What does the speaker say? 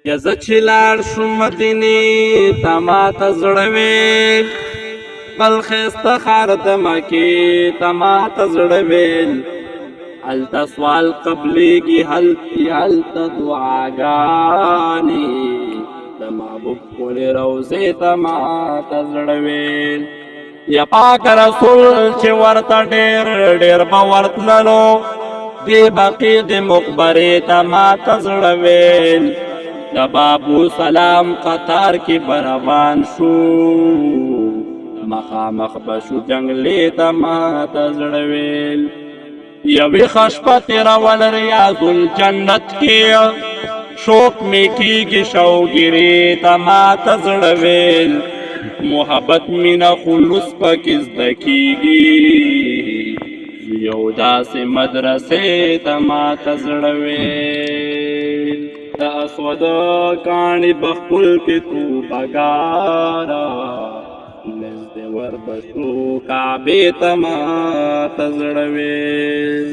یا زه چې لاړ شم مدینې ته ماته زړه ویل بل ښایسته ښار د مکې ته ماته زړه ویل هلته سوال قبلېږي هلته دعاګانې د محبوب ښکلې روضې ته ماته زړه ویل یا پاک رسول چې ورته ډېر ډېر به ورتللو دې بقیع د مقبرې ته ماته زړه ویل د بابو سلام قطار کې به روان شو مخامخ به شو جنګلې ته ماته زړه ویل یوې ښه شپه تېرول ریاض الجنت کې شوق مې کېږي شوګیرې ته ماته زړه ویل محبت مینه خلوص پکې زده کېږي یو داسې مدرسې ته ماته زړه ویل د اسوده کاڼي به خپل کې توبهګاره نزدې وربشو کعبې ته ماته زړه ویل